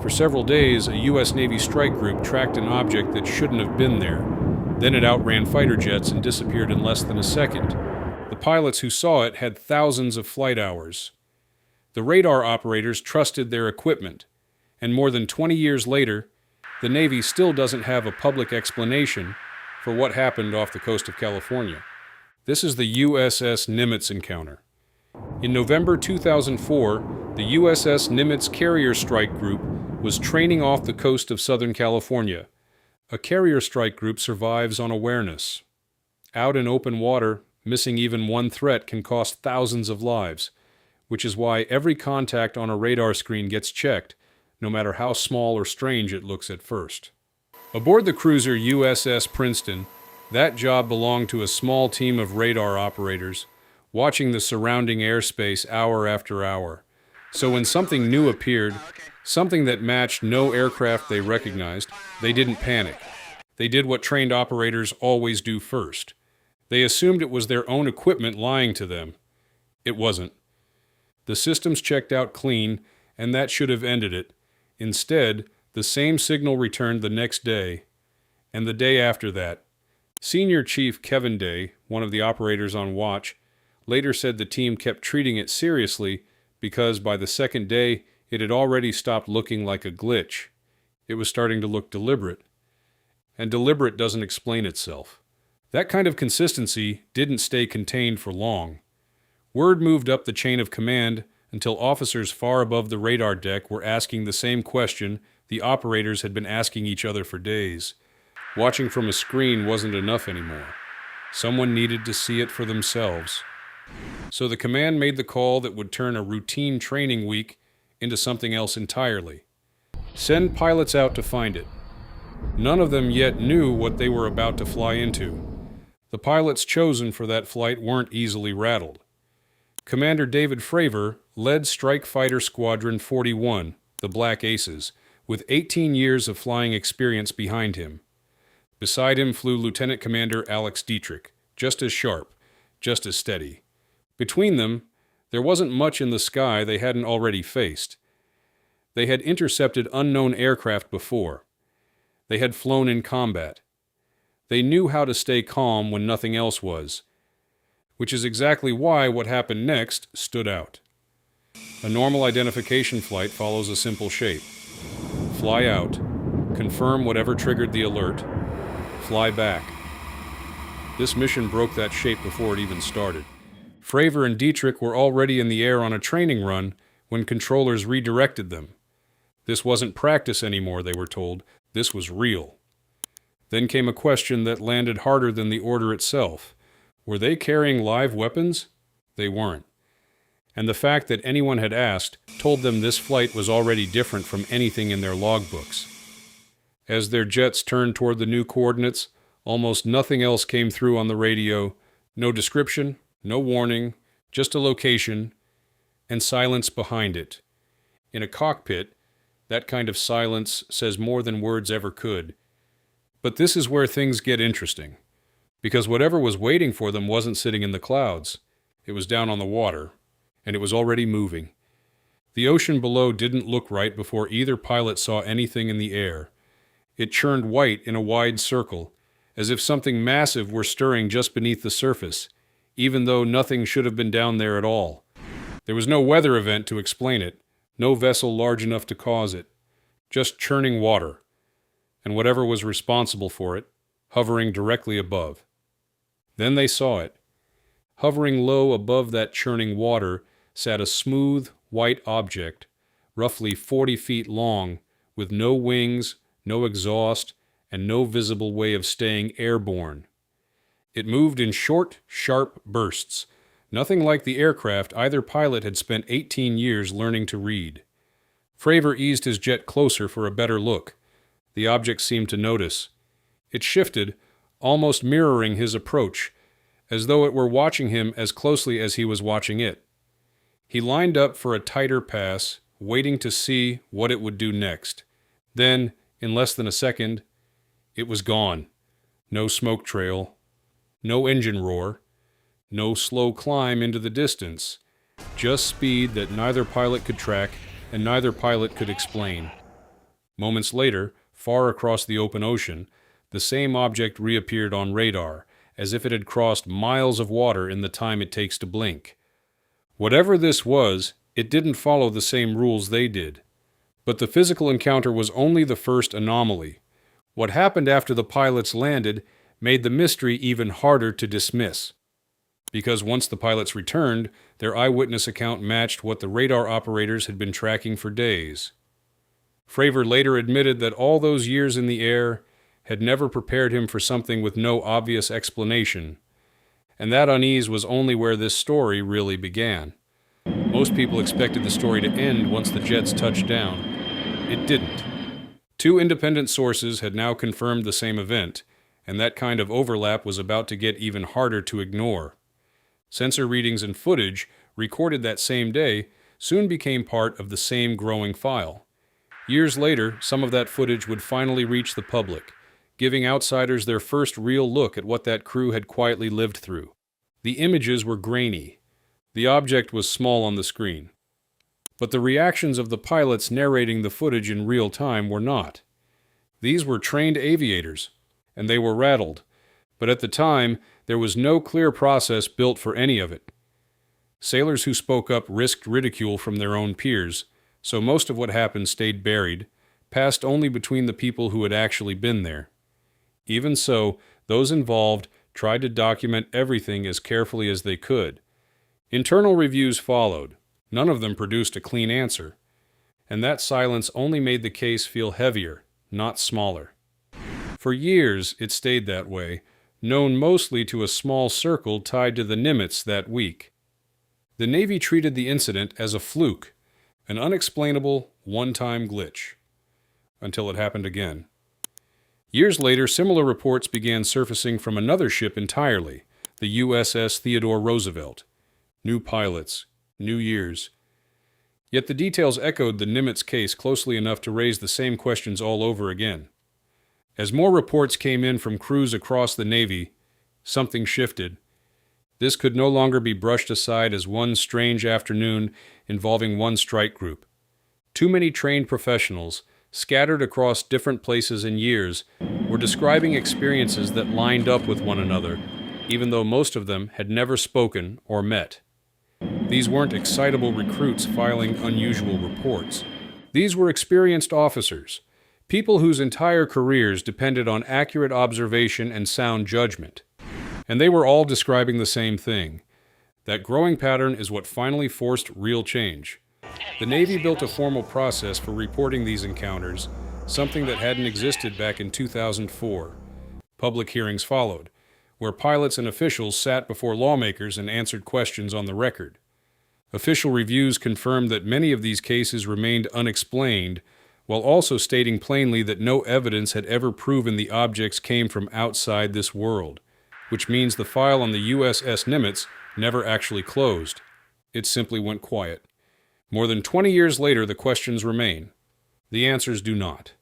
For several days, a US Navy strike group tracked an object that shouldn't have been there. Then it outran fighter jets and disappeared in less than a second. The pilots who saw it had thousands of flight hours. The radar operators trusted their equipment, and more than 20 years later, the Navy still doesn't have a public explanation for what happened off the coast of California. This is the USS Nimitz encounter. In November 2004, the USS Nimitz carrier strike group was training off the coast of Southern California. A carrier strike group survives on awareness. Out in open water, missing even one threat can cost thousands of lives, which is why every contact on a radar screen gets checked, no matter how small or strange it looks at first. Aboard the cruiser USS Princeton, that job belonged to a small team of radar operators, watching the surrounding airspace hour after hour. So when something new appeared, something that matched no aircraft they recognized, they didn't panic. They did what trained operators always do first. They assumed it was their own equipment lying to them. It wasn't. The systems checked out clean, and that should have ended it. Instead, the same signal returned the next day, and the day after that. Senior Chief Kevin Day, one of the operators on watch, later said the team kept treating it seriously because by the second day, it had already stopped looking like a glitch. It was starting to look deliberate. And deliberate doesn't explain itself. That kind of consistency didn't stay contained for long. Word moved up the chain of command until officers far above the radar deck were asking the same question the operators had been asking each other for days. Watching from a screen wasn't enough anymore. Someone needed to see it for themselves. So the command made the call that would turn a routine training week into something else entirely. Send pilots out to find it. None of them yet knew what they were about to fly into. The pilots chosen for that flight weren't easily rattled. Commander David Fravor led Strike Fighter Squadron 41, the Black Aces, with 18 years of flying experience behind him. Beside him flew Lieutenant Commander Alex Dietrich, just as sharp, just as steady. Between them, there wasn't much in the sky they hadn't already faced. They had intercepted unknown aircraft before. They had flown in combat. They knew how to stay calm when nothing else was, which is exactly why what happened next stood out. A normal identification flight follows a simple shape. Fly out, confirm whatever triggered the alert, fly back. This mission broke that shape before it even started. Fravor and Dietrich were already in the air on a training run when controllers redirected them. This wasn't practice anymore, they were told. This was real. Then came a question that landed harder than the order itself. Were they carrying live weapons? They weren't. And the fact that anyone had asked told them this flight was already different from anything in their logbooks. As their jets turned toward the new coordinates, almost nothing else came through on the radio. No description, no warning, just a location, and silence behind it. In a cockpit, that kind of silence says more than words ever could. But this is where things get interesting, because whatever was waiting for them wasn't sitting in the clouds. It was down on the water, and it was already moving. The ocean below didn't look right before either pilot saw anything in the air. It churned white in a wide circle, as if something massive were stirring just beneath the surface, even though nothing should have been down there at all. There was no weather event to explain it, no vessel large enough to cause it, just churning water, and whatever was responsible for it, hovering directly above. Then they saw it. Hovering low above that churning water sat a smooth, white object, roughly 40 feet long, with no wings, no exhaust, and no visible way of staying airborne. It moved in short, sharp bursts, nothing like the aircraft either pilot had spent 18 years learning to read. Fravor eased his jet closer for a better look. The object seemed to notice. It shifted, almost mirroring his approach, as though it were watching him as closely as he was watching it. He lined up for a tighter pass, waiting to see what it would do next. Then, in less than a second, it was gone. No smoke trail, no engine roar, no slow climb into the distance, just speed that neither pilot could track and neither pilot could explain. Moments later, far across the open ocean, the same object reappeared on radar, as if it had crossed miles of water in the time it takes to blink. Whatever this was, it didn't follow the same rules they did. But the physical encounter was only the first anomaly. What happened after the pilots landed made the mystery even harder to dismiss. Because once the pilots returned, their eyewitness account matched what the radar operators had been tracking for days. Fravor later admitted that all those years in the air had never prepared him for something with no obvious explanation, and that unease was only where this story really began. Most people expected the story to end once the jets touched down. It didn't. Two independent sources had now confirmed the same event, and that kind of overlap was about to get even harder to ignore. Sensor readings and footage, recorded that same day, soon became part of the same growing file. Years later, some of that footage would finally reach the public, giving outsiders their first real look at what that crew had quietly lived through. The images were grainy. The object was small on the screen. But the reactions of the pilots narrating the footage in real time were not. These were trained aviators, and they were rattled, but at the time, there was no clear process built for any of it. Sailors who spoke up risked ridicule from their own peers, so most of what happened stayed buried, passed only between the people who had actually been there. Even so, those involved tried to document everything as carefully as they could. Internal reviews followed. None of them produced a clean answer, and that silence only made the case feel heavier, not smaller. For years, it stayed that way, known mostly to a small circle tied to the Nimitz that week. The Navy treated the incident as a fluke, an unexplainable, one-time glitch, until it happened again. Years later, similar reports began surfacing from another ship entirely, the USS Theodore Roosevelt. New pilots, new years. Yet the details echoed the Nimitz case closely enough to raise the same questions all over again. As more reports came in from crews across the Navy, something shifted. This could no longer be brushed aside as one strange afternoon involving one strike group. Too many trained professionals, scattered across different places and years, were describing experiences that lined up with one another, even though most of them had never spoken or met. These weren't excitable recruits filing unusual reports. These were experienced officers, people whose entire careers depended on accurate observation and sound judgment. And they were all describing the same thing. That growing pattern is what finally forced real change. The Navy built a formal process for reporting these encounters, something that hadn't existed back in 2004. Public hearings followed, where pilots and officials sat before lawmakers and answered questions on the record. Official reviews confirmed that many of these cases remained unexplained, while also stating plainly that no evidence had ever proven the objects came from outside this world, which means the file on the USS Nimitz never actually closed. It simply went quiet. More than 20 years later, the questions remain. The answers do not.